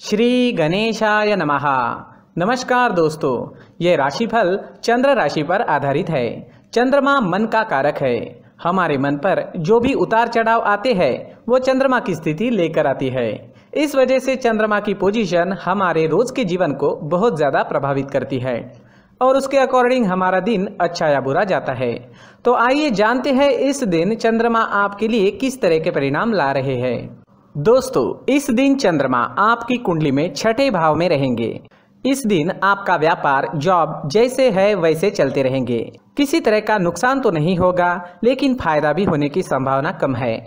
श्री गणेशाय नमः। नमस्कार दोस्तों, ये राशिफल चंद्र राशि पर आधारित है। चंद्रमा मन का कारक है। हमारे मन पर जो भी उतार चढ़ाव आते हैं वो चंद्रमा की स्थिति लेकर आती है। इस वजह से चंद्रमा की पोजीशन हमारे रोज के जीवन को बहुत ज़्यादा प्रभावित करती है और उसके अकॉर्डिंग हमारा दिन अच्छा या बुरा जाता है। तो आइए जानते हैं इस दिन चंद्रमा आपके लिए किस तरह के परिणाम ला रहे हैं। दोस्तों, इस दिन चंद्रमा आपकी कुंडली में छठे भाव में रहेंगे। इस दिन आपका व्यापार, जॉब जैसे है वैसे चलते रहेंगे। किसी तरह का नुकसान तो नहीं होगा, लेकिन फायदा भी होने की संभावना कम है।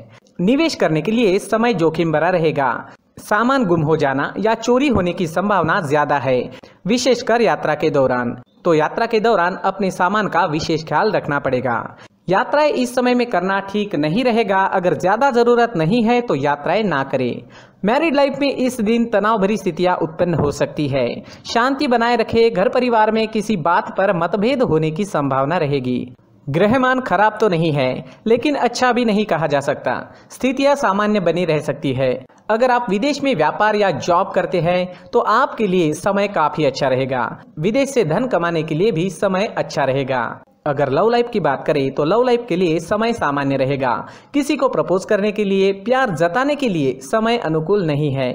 निवेश करने के लिए समय जोखिम भरा रहेगा। सामान गुम हो जाना या चोरी होने की संभावना ज्यादा है, विशेषकर यात्रा के दौरान। तो यात्रा के दौरान अपने सामान का विशेष ख्याल रखना पड़ेगा। यात्राएं इस समय में करना ठीक नहीं रहेगा। अगर ज्यादा जरूरत नहीं है तो यात्राएं ना करें। मैरिड लाइफ में इस दिन तनाव भरी स्थितियां उत्पन्न हो सकती है। शांति बनाए रखें। घर परिवार में किसी बात पर मतभेद होने की संभावना रहेगी। ग्रहमान खराब तो नहीं है, लेकिन अच्छा भी नहीं कहा जा सकता। स्थितियां सामान्य बनी रह सकती है। अगर आप विदेश में व्यापार या जॉब करते हैं तो आपके लिए समय काफी अच्छा रहेगा। विदेश से धन कमाने के लिए भी समय अच्छा रहेगा। अगर लव लाइफ की बात करें तो लव लाइफ के लिए समय सामान्य रहेगा। किसी को प्रपोज करने के लिए, प्यार जताने के लिए समय अनुकूल नहीं है।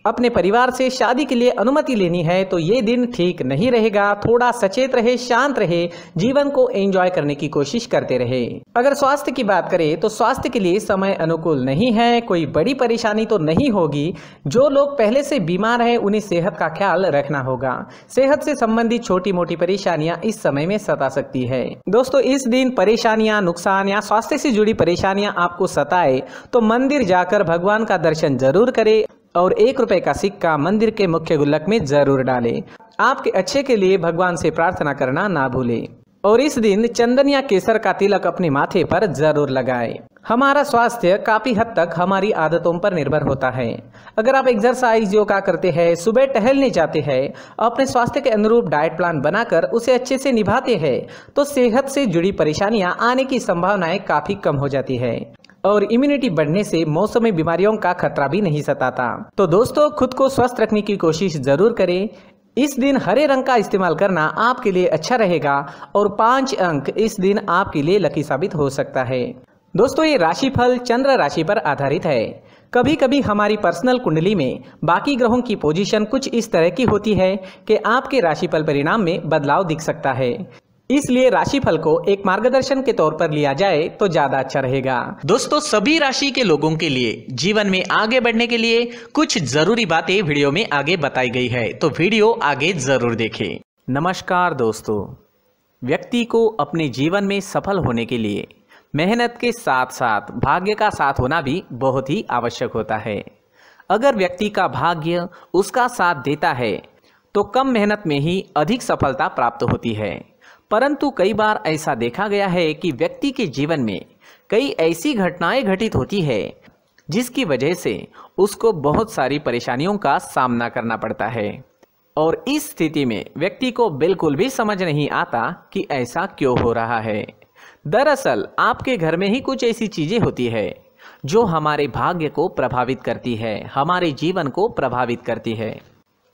अपने परिवार से शादी के लिए अनुमति लेनी है तो ये दिन ठीक नहीं रहेगा। थोड़ा सचेत रहे, शांत रहे, जीवन को एंजॉय करने की कोशिश करते रहे। अगर स्वास्थ्य की बात करें तो स्वास्थ्य के लिए समय अनुकूल नहीं है। कोई बड़ी परेशानी तो नहीं होगी। जो लोग पहले से बीमार हैं उन्हें सेहत का ख्याल रखना होगा। सेहत से संबंधित छोटी मोटी परेशानियां इस समय में सता सकती है। दोस्तों, इस दिन परेशानियां, नुकसान या स्वास्थ्य से जुड़ी परेशानियां आपको सताए तो मंदिर जाकर भगवान का दर्शन जरूर करें और 1 रुपए का सिक्का मंदिर के मुख्य गुल्लक में जरूर डालें। आपके अच्छे के लिए भगवान से प्रार्थना करना ना भूलें। और इस दिन चंदन या केसर का तिलक अपने माथे पर जरूर लगाएं। हमारा स्वास्थ्य काफी हद तक हमारी आदतों पर निर्भर होता है। अगर आप एक्सरसाइज, योगा करते हैं, सुबह टहलने जाते हैं, अपने स्वास्थ्य के अनुरूप डाइट प्लान बनाकर उसे अच्छे से निभाते हैं तो सेहत से जुड़ी परेशानियां आने की संभावनाएं काफी कम हो जाती है और इम्यूनिटी बढ़ने से मौसमी बीमारियों का खतरा भी नहीं सताता। तो दोस्तों, खुद को स्वस्थ रखने की कोशिश जरूर करें। इस दिन हरे रंग का इस्तेमाल करना आपके लिए अच्छा रहेगा और 5 अंक इस दिन आपके लिए लकी साबित हो सकता है। दोस्तों, ये राशिफल चंद्र राशि पर आधारित है। कभी कभी हमारी पर्सनल कुंडली में बाकी ग्रहों की पोजीशन कुछ इस तरह की होती है कि आपके राशिफल परिणाम में बदलाव दिख सकता है। इसलिए राशिफल को एक मार्गदर्शन के तौर पर लिया जाए तो ज्यादा अच्छा रहेगा। दोस्तों, सभी राशि के लोगों के लिए जीवन में आगे बढ़ने के लिए कुछ जरूरी बातें वीडियो में आगे बताई गई है, तो वीडियो आगे जरूर देखें। नमस्कार दोस्तों, व्यक्ति को अपने जीवन में सफल होने के लिए मेहनत के साथ साथ भाग्य का साथ होना भी बहुत ही आवश्यक होता है। अगर व्यक्ति का भाग्य उसका साथ देता है तो कम मेहनत में ही अधिक सफलता प्राप्त होती है। परंतु कई बार ऐसा देखा गया है कि व्यक्ति के जीवन में कई ऐसी घटनाएं घटित होती है जिसकी वजह से उसको बहुत सारी परेशानियों का सामना करना पड़ता है और इस स्थिति में व्यक्ति को बिल्कुल भी समझ नहीं आता कि ऐसा क्यों हो रहा है। दरअसल आपके घर में ही कुछ ऐसी चीजें होती है जो हमारे भाग्य को प्रभावित करती है, हमारे जीवन को प्रभावित करती है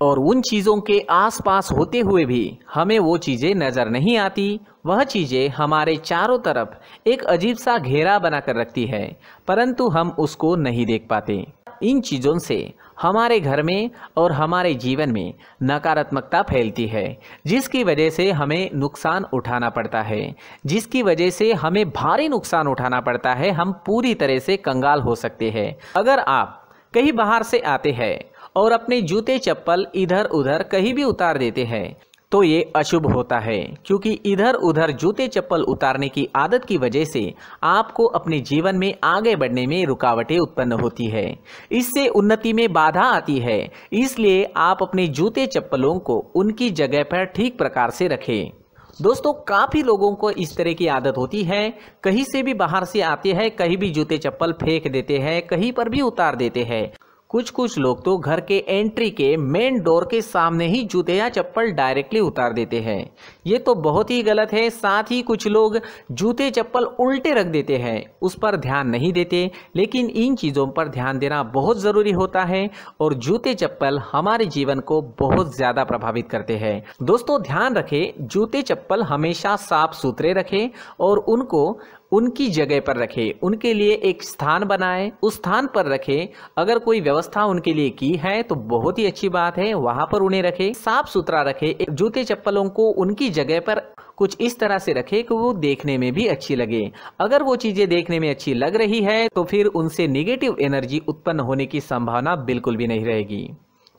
और उन चीज़ों के आसपास होते हुए भी हमें वो चीज़ें नज़र नहीं आती। वह चीज़ें हमारे चारों तरफ एक अजीब सा घेरा बनाकर रखती है, परंतु हम उसको नहीं देख पाते। इन चीज़ों से हमारे घर में और हमारे जीवन में नकारात्मकता फैलती है, जिसकी वजह से हमें नुकसान उठाना पड़ता है, जिसकी वजह से हमें भारी नुकसान उठाना पड़ता है। हम पूरी तरह से कंगाल हो सकते हैं। अगर आप कहीं बाहर से आते हैं और अपने जूते चप्पल इधर उधर कहीं भी उतार देते हैं तो ये अशुभ होता है, क्योंकि इधर उधर जूते चप्पल उतारने की आदत की वजह से आपको अपने जीवन में आगे बढ़ने में रुकावटें उत्पन्न होती है। इससे उन्नति में बाधा आती है। इसलिए आप अपने जूते चप्पलों को उनकी जगह पर ठीक प्रकार से रखें। दोस्तों, काफ़ी लोगों को इस तरह की आदत होती है, कहीं से भी बाहर से आते हैं, कहीं भी जूते चप्पल फेंक देते हैं, कहीं पर भी उतार देते हैं। कुछ कुछ लोग तो घर के एंट्री के मेन डोर के सामने ही जूते या चप्पल डायरेक्टली उतार देते हैं। ये तो बहुत ही गलत है। साथ ही कुछ लोग जूते चप्पल उल्टे रख देते हैं, उस पर ध्यान नहीं देते। लेकिन इन चीज़ों पर ध्यान देना बहुत ज़रूरी होता है और जूते चप्पल हमारे जीवन को बहुत ज़्यादा प्रभावित करते हैं। दोस्तों ध्यान रखें, जूते चप्पल हमेशा साफ सुथरे रखें और उनको उनकी जगह पर रखें। उनके लिए एक स्थान बनाएं, उस स्थान पर रखें। अगर कोई व्यवस्था उनके लिए की है तो बहुत ही अच्छी बात है, वहां पर उन्हें रखें, साफ सुथरा रखें। जूते चप्पलों को उनकी जगह पर कुछ इस तरह से रखें कि वो देखने में भी अच्छी लगे। अगर वो चीजें देखने में अच्छी लग रही है तो फिर उनसे नेगेटिव एनर्जी उत्पन्न होने की संभावना बिल्कुल भी नहीं रहेगी।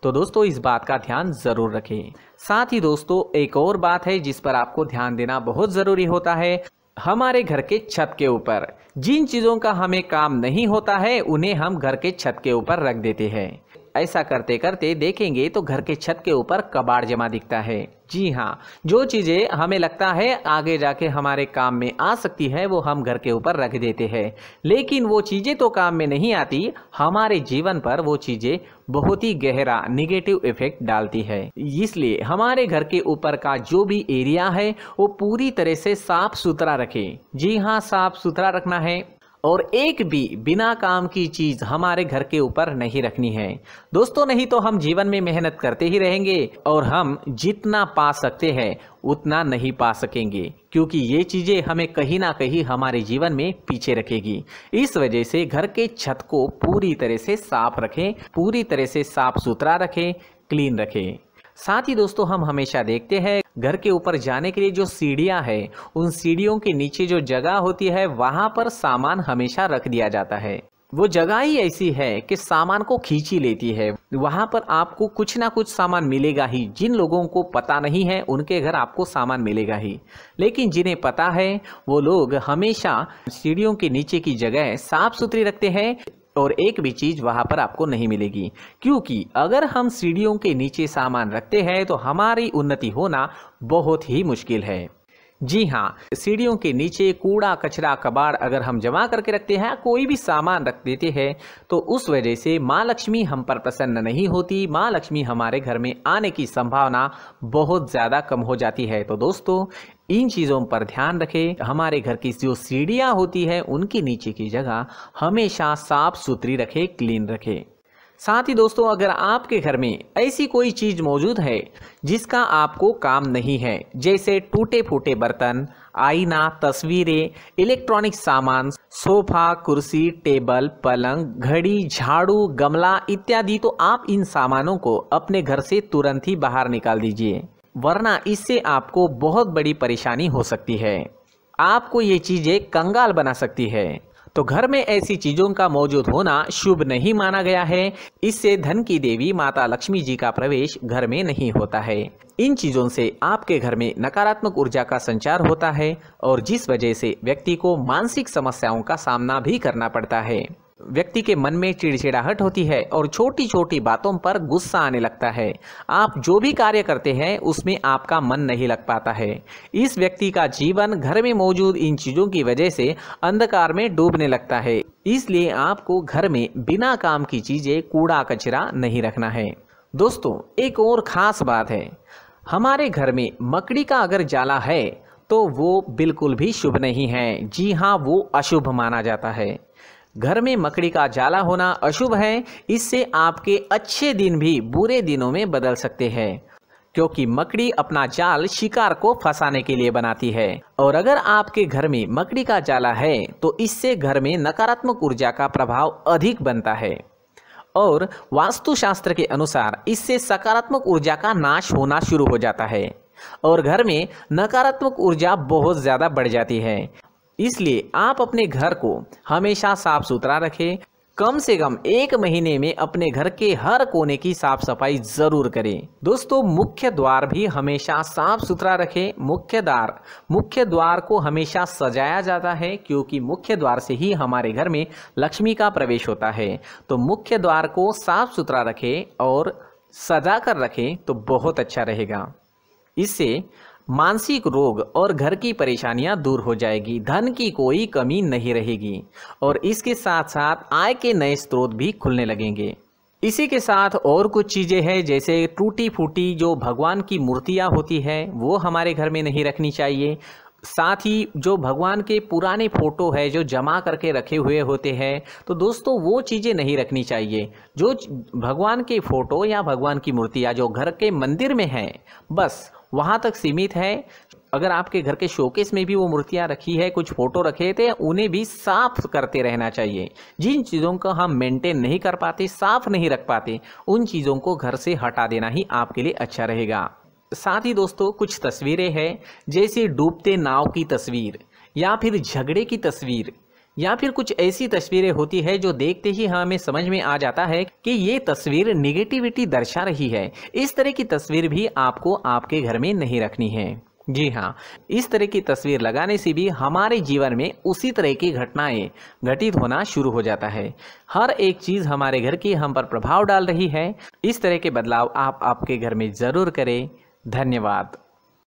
तो दोस्तों इस बात का ध्यान जरूर रखें। साथ ही दोस्तों एक और बात है जिस पर आपको ध्यान देना बहुत जरूरी होता है। हमारे घर के छत के ऊपर जिन चीज़ों का हमें काम नहीं होता है उन्हें हम घर के छत के ऊपर रख देते हैं। ऐसा करते करते देखेंगे तो घर के छत के ऊपर कबाड़ जमा दिखता है। जी हाँ, जो चीज़ें हमें लगता है आगे जाके हमारे काम में आ सकती है वो हम घर के ऊपर रख देते हैं, लेकिन वो चीज़ें तो काम में नहीं आती, हमारे जीवन पर वो चीज़ें बहुत ही गहरा निगेटिव इफेक्ट डालती है। इसलिए हमारे घर के ऊपर का जो भी एरिया है वो पूरी तरह से साफ सुथरा रखें। जी हाँ, साफ सुथरा रखना है और एक भी बिना काम की चीज हमारे घर के ऊपर नहीं रखनी है दोस्तों, नहीं तो हम जीवन में मेहनत करते ही रहेंगे और हम जितना पा सकते हैं उतना नहीं पा सकेंगे, क्योंकि ये चीजें हमें कहीं ना कहीं हमारे जीवन में पीछे रखेगी। इस वजह से घर के छत को पूरी तरह से साफ रखें, पूरी तरह से साफ सुथरा रखें, क्लीन रखें। साथ ही दोस्तों हम हमेशा देखते हैं घर के ऊपर जाने के लिए जो सीढ़ियां हैं, उन सीढ़ियों के नीचे जो जगह होती है वहां पर सामान हमेशा रख दिया जाता है। वो जगह ही ऐसी है कि सामान को खींच ही लेती है। वहां पर आपको कुछ ना कुछ सामान मिलेगा ही। जिन लोगों को पता नहीं है उनके घर आपको सामान मिलेगा ही, लेकिन जिन्हें पता है वो लोग हमेशा सीढ़ियों के नीचे की जगह साफ सुथरी रखते हैं और एक भी चीज वहां पर आपको नहीं मिलेगी, क्योंकि अगर हम सीढ़ियों के नीचे सामान रखते हैं तो हमारी उन्नति होना बहुत ही मुश्किल है। जी हाँ, सीढ़ियों के नीचे कूड़ा कचरा कबाड़ अगर हम जमा करके रखते हैं, कोई भी सामान रख देते हैं, तो उस वजह से माँ लक्ष्मी हम पर प्रसन्न नहीं होती। माँ लक्ष्मी हमारे घर में आने की संभावना बहुत ज़्यादा कम हो जाती है। तो दोस्तों इन चीज़ों पर ध्यान रखें। हमारे घर की जो सीढ़ियाँ होती है उनके नीचे की जगह हमेशा साफ सुथरी रखें, क्लीन रखें। साथ ही दोस्तों अगर आपके घर में ऐसी कोई चीज मौजूद है जिसका आपको काम नहीं है, जैसे टूटे फूटे बर्तन, आईना, तस्वीरें, इलेक्ट्रॉनिक सामान, सोफा, कुर्सी, टेबल, पलंग, घड़ी, झाड़ू, गमला इत्यादि, तो आप इन सामानों को अपने घर से तुरंत ही बाहर निकाल दीजिए, वरना इससे आपको बहुत बड़ी परेशानी हो सकती है। आपको ये चीजें कंगाल बना सकती है। तो घर में ऐसी चीजों का मौजूद होना शुभ नहीं माना गया है। इससे धन की देवी माता लक्ष्मी जी का प्रवेश घर में नहीं होता है। इन चीजों से आपके घर में नकारात्मक ऊर्जा का संचार होता है और जिस वजह से व्यक्ति को मानसिक समस्याओं का सामना भी करना पड़ता है। व्यक्ति के मन में चिड़चिड़ाहट होती है और छोटी छोटी बातों पर गुस्सा आने लगता है। आप जो भी कार्य करते हैं उसमें आपका मन नहीं लग पाता है। इस व्यक्ति का जीवन घर में मौजूद इन चीज़ों की वजह से अंधकार में डूबने लगता है। इसलिए आपको घर में बिना काम की चीज़ें, कूड़ा कचरा नहीं रखना है। दोस्तों एक और ख़ास बात है, हमारे घर में मकड़ी का अगर जाला है तो वो बिल्कुल भी शुभ नहीं है। जी हाँ, वो अशुभ माना जाता है। घर में मकड़ी का जाला होना अशुभ है। इससे आपके अच्छे दिन भी बुरे दिनों में बदल सकते हैं, क्योंकि मकड़ी अपना जाल शिकार को फंसाने के लिए बनाती है। और अगर आपके घर में मकड़ी का जाला है तो इससे घर में नकारात्मक ऊर्जा का प्रभाव अधिक बनता है और वास्तुशास्त्र के अनुसार इससे सकारात्मक ऊर्जा का नाश होना शुरू हो जाता है और घर में नकारात्मक ऊर्जा बहुत ज़्यादा बढ़ जाती है। इसलिए आप अपने घर को हमेशा साफ सुथरा रखें। कम से कम 1 महीने में अपने घर के हर कोने की साफ सफाई जरूर करें। दोस्तों मुख्य द्वार भी हमेशा साफ सुथरा रखें। मुख्य द्वार को हमेशा सजाया जाता है, क्योंकि मुख्य द्वार से ही हमारे घर में लक्ष्मी का प्रवेश होता है। तो मुख्य द्वार को साफ सुथरा रखें और सजा कर रखें तो बहुत अच्छा रहेगा। इससे मानसिक रोग और घर की परेशानियां दूर हो जाएगी, धन की कोई कमी नहीं रहेगी और इसके साथ साथ आय के नए स्रोत भी खुलने लगेंगे। इसी के साथ और कुछ चीज़ें हैं, जैसे टूटी फूटी जो भगवान की मूर्तियाँ होती है वो हमारे घर में नहीं रखनी चाहिए। साथ ही जो भगवान के पुराने फ़ोटो है जो जमा करके रखे हुए होते हैं, तो दोस्तों वो चीज़ें नहीं रखनी चाहिए। जो भगवान के फ़ोटो या भगवान की मूर्तियाँ जो घर के मंदिर में हैं, बस वहाँ तक सीमित है। अगर आपके घर के शोकेस में भी वो मूर्तियाँ रखी है, कुछ फ़ोटो रखे थे, उन्हें भी साफ़ करते रहना चाहिए। जिन चीज़ों को हम मेंटेन नहीं कर पाते, साफ़ नहीं रख पाते, उन चीज़ों को घर से हटा देना ही आपके लिए अच्छा रहेगा। साथ ही दोस्तों कुछ तस्वीरें हैं, जैसे डूबते नाव की तस्वीर या फिर झगड़े की तस्वीर या फिर कुछ ऐसी तस्वीरें होती है जो देखते ही हमें समझ में आ जाता है कि ये तस्वीर नेगेटिविटी दर्शा रही है। इस तरह की तस्वीर भी आपको आपके घर में नहीं रखनी है। जी हाँ, इस तरह की तस्वीर लगाने से भी हमारे जीवन में उसी तरह की घटनाएं घटित होना शुरू हो जाता है। हर एक चीज़ हमारे घर की हम पर प्रभाव डाल रही है। इस तरह के बदलाव आप आपके घर में ज़रूर करें। धन्यवाद।